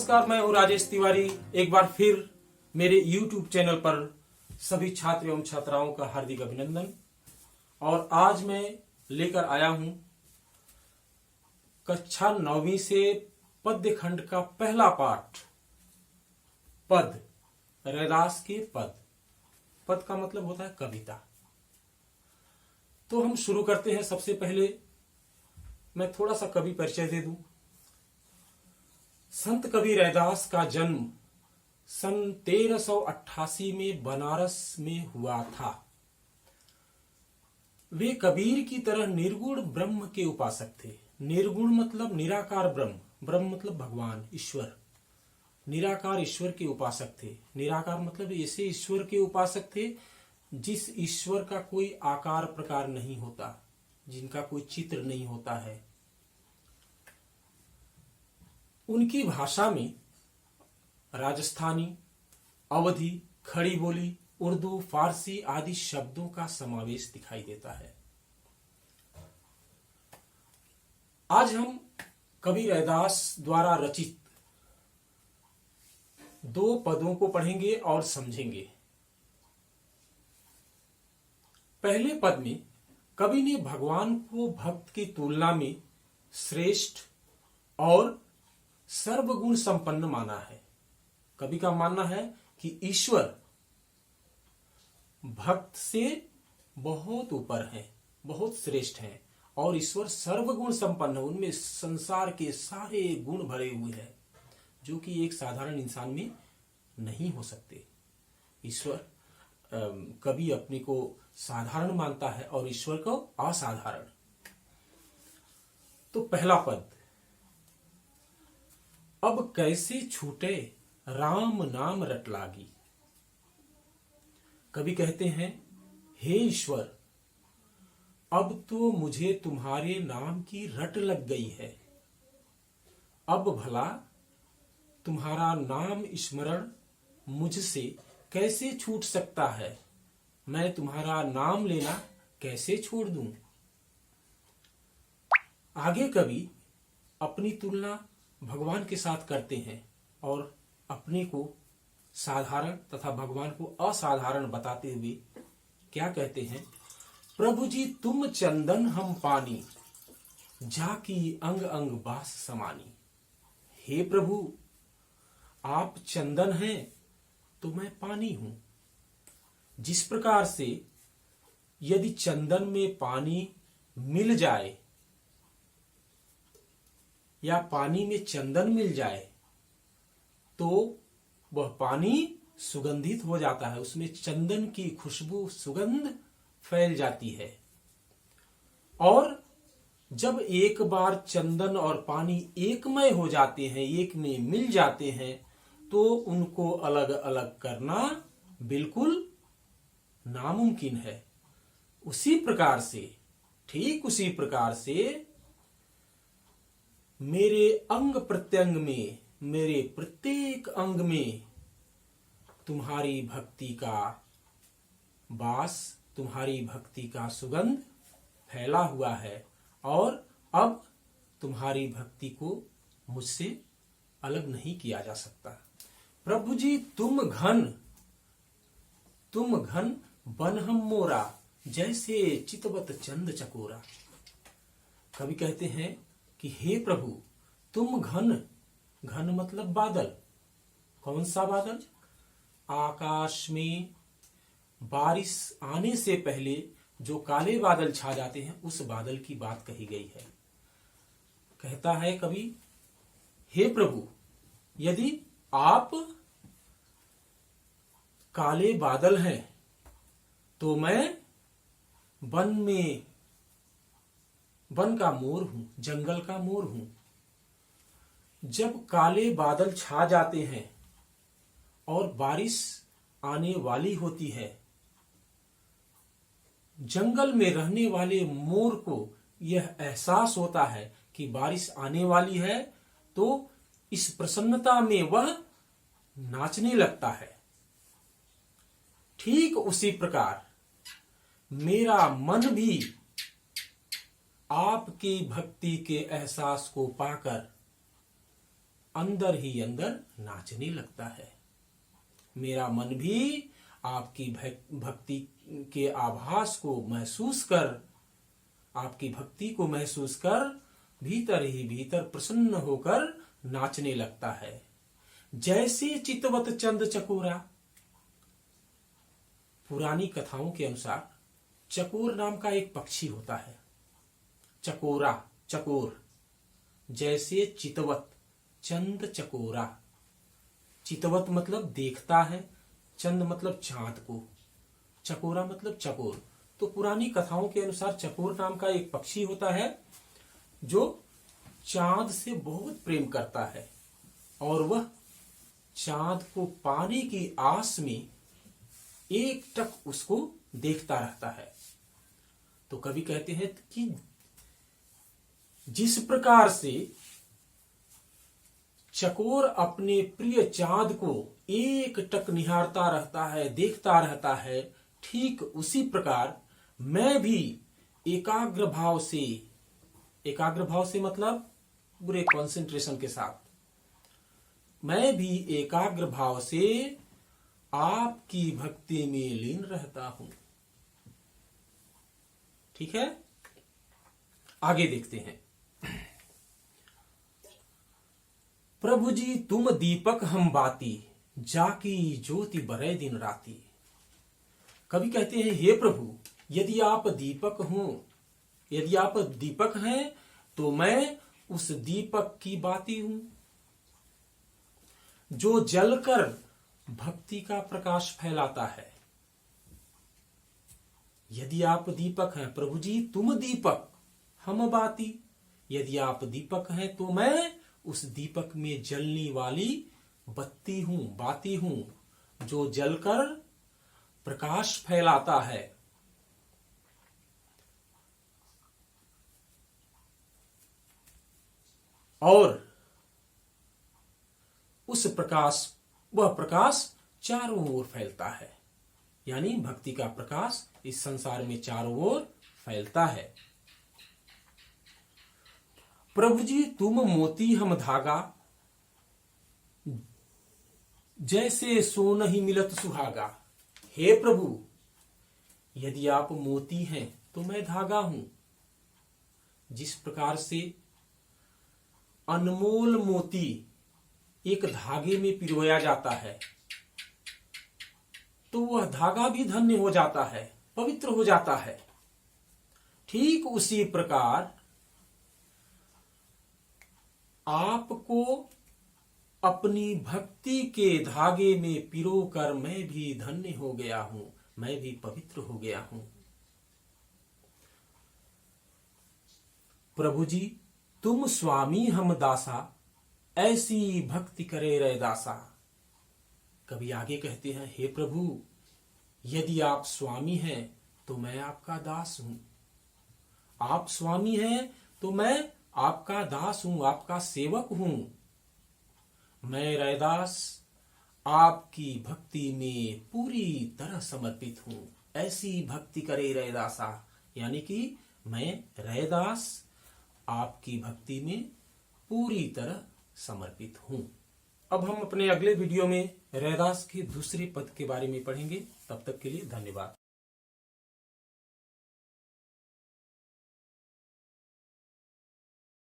नमस्कार, मैं हूं राजेश तिवारी। एक बार फिर मेरे YouTube चैनल पर सभी छात्र एवं छात्राओं का हार्दिक अभिनंदन। और आज मैं लेकर आया हूं कक्षा 9वीं से पद्य खंड का पहला पाठ। पद, रैदास के पद। पद का मतलब होता है कविता। तो हम शुरू करते हैं। सबसे पहले मैं थोड़ा सा कवि परिचय दे दूं। संत कवि रैदास का जन्म सन 1388 में बनारस में हुआ था। वे कबीर की तरह निर्गुण ब्रह्म के उपासक थे। निर्गुण मतलब निराकार ब्रह्म, ब्रह्म मतलब भगवान ईश्वर, निराकार ईश्वर के उपासक थे। निराकार मतलब ऐसे ईश्वर के उपासक थे जिस ईश्वर का कोई आकार प्रकार नहीं होता, जिनका कोई चित्र नहीं होता है। उनकी भाषा में राजस्थानी, अवधी, खड़ी बोली, उर्दू, फारसी आदि शब्दों का समावेश दिखाई देता है। आज हम कवि रैदास द्वारा रचित दो पदों को पढ़ेंगे और समझेंगे। पहले पद में कवि ने भगवान को भक्त की तुलना में श्रेष्ठ और सर्वगुण संपन्न माना है। कवि का मानना है कि ईश्वर भक्त से बहुत ऊपर है, बहुत श्रेष्ठ है और ईश्वर सर्वगुण संपन्न है। उनमें संसार के सारे गुण भरे हुए हैं जो कि एक साधारण इंसान में नहीं हो सकते। ईश्वर कवि अपने को साधारण मानता है और ईश्वर को असाधारण। तो पहला पद, अब कैसे छूटे राम नाम रट लागी। कवि कहते हैं, हे ईश्वर, अब तो मुझे तुम्हारे नाम की रट लग गई है। अब भला तुम्हारा नाम स्मरण मुझसे कैसे छूट सकता है। मैं तुम्हारा नाम लेना कैसे छोड़ दूं। आगे कवि अपनी तुलना भगवान के साथ करते हैं और अपने को साधारण तथा भगवान को असाधारण बताते हुए क्या कहते हैं, प्रभु जी तुम चंदन हम पानी, जाकी अंग अंग बास समानी। हे प्रभु, आप चंदन हैं तो मैं पानी हूं। जिस प्रकार से यदि चंदन में पानी मिल जाए या पानी में चंदन मिल जाए तो वह पानी सुगंधित हो जाता है, उसमें चंदन की खुशबू सुगंध फैल जाती है। और जब एक बार चंदन और पानी एकमय हो जाते हैं, एक में मिल जाते हैं, तो उनको अलग अलग करना बिल्कुल नामुमकिन है। उसी प्रकार से, ठीक उसी प्रकार से मेरे अंग प्रत्यंग में, मेरे प्रत्येक अंग में तुम्हारी भक्ति का वास, तुम्हारी भक्ति का सुगंध फैला हुआ है और अब तुम्हारी भक्ति को मुझसे अलग नहीं किया जा सकता। प्रभु जी तुम घन बन हम मोरा, जैसे चितवत चंद चकोरा। कवि कहते हैं कि हे प्रभु, तुम घन मतलब बादल। कौन सा बादल? आकाश में बारिश आने से पहले जो काले बादल छा जाते हैं, उस बादल की बात कही गई है। कहता है कवि, हे प्रभु, यदि आप काले बादल हैं तो मैं वन का मोर हूं, जंगल का मोर हूं। जब काले बादल छा जाते हैं और बारिश आने वाली होती है, जंगल में रहने वाले मोर को यह एहसास होता है कि बारिश आने वाली है, तो इस प्रसन्नता में वह नाचने लगता है। ठीक उसी प्रकार मेरा मन भी आपकी भक्ति के एहसास को पाकर अंदर ही अंदर नाचने लगता है। मेरा मन भी आपकी भक्ति के आभास को महसूस कर, आपकी भक्ति को महसूस कर भीतर ही भीतर प्रसन्न होकर नाचने लगता है। जैसे चितवत चंद चकोरा। पुरानी कथाओं के अनुसार चकोर नाम का एक पक्षी होता है। चकोरा, चकोर। जैसे चितवत, चंद चकोरा। चितवत मतलब देखता है, चंद मतलब चांद को, चकोरा मतलब चकोर। तो पुरानी कथाओं के अनुसार चकोर नाम का एक पक्षी होता है जो चांद से बहुत प्रेम करता है और वह चांद को पाने की आस में एकटक उसको देखता रहता है। तो कवि कहते हैं कि जिस प्रकार से चकोर अपने प्रिय चांद को एकटक निहारता रहता है, देखता रहता है, ठीक उसी प्रकार मैं भी एकाग्र भाव से मतलब पूरे कंसंट्रेशन के साथ, मैं भी एकाग्र भाव से आपकी भक्ति में लीन रहता हूं। ठीक है, आगे देखते हैं। प्रभु जी तुम दीपक हम बाती, जाकी ज्योति बरे दिन राती। कवि कहते हैं, हे प्रभु, यदि आप दीपक हो, यदि आप दीपक हैं तो मैं उस दीपक की बाती हूं जो जलकर भक्ति का प्रकाश फैलाता है। यदि आप दीपक हैं, प्रभु जी तुम दीपक हम बाती, यदि आप दीपक हैं तो मैं उस दीपक में जलने वाली बत्ती हूं, बाती हूं जो जलकर प्रकाश फैलाता है। और उस प्रकाश, वह प्रकाश चारों ओर फैलता है। यानी भक्ति का प्रकाश इस संसार में चारों ओर फैलता है। प्रभु जी तुम मोती हम धागा, जैसे सो नहीं मिलत सुहागा। हे प्रभु, यदि आप मोती हैं तो मैं धागा हूं। जिस प्रकार से अनमोल मोती एक धागे में पिरोया जाता है तो वह धागा भी धन्य हो जाता है, पवित्र हो जाता है। ठीक उसी प्रकार आपको अपनी भक्ति के धागे में पिरोकर मैं भी धन्य हो गया हूं, मैं भी पवित्र हो गया हूं। प्रभु जी तुम स्वामी हम दासा, ऐसी भक्ति करे रे दासा। कभी आगे कहते हैं, हे प्रभु, यदि आप स्वामी हैं तो मैं आपका दास हूं। आप स्वामी हैं तो मैं आपका दास हूं, आपका सेवक हूं। मैं रैदास आपकी भक्ति में पूरी तरह समर्पित हूं। ऐसी भक्ति करे रैदासा, यानी कि मैं रैदास आपकी भक्ति में पूरी तरह समर्पित हूं। अब हम अपने अगले वीडियो में रैदास के दूसरे पद के बारे में पढ़ेंगे। तब तक के लिए धन्यवाद।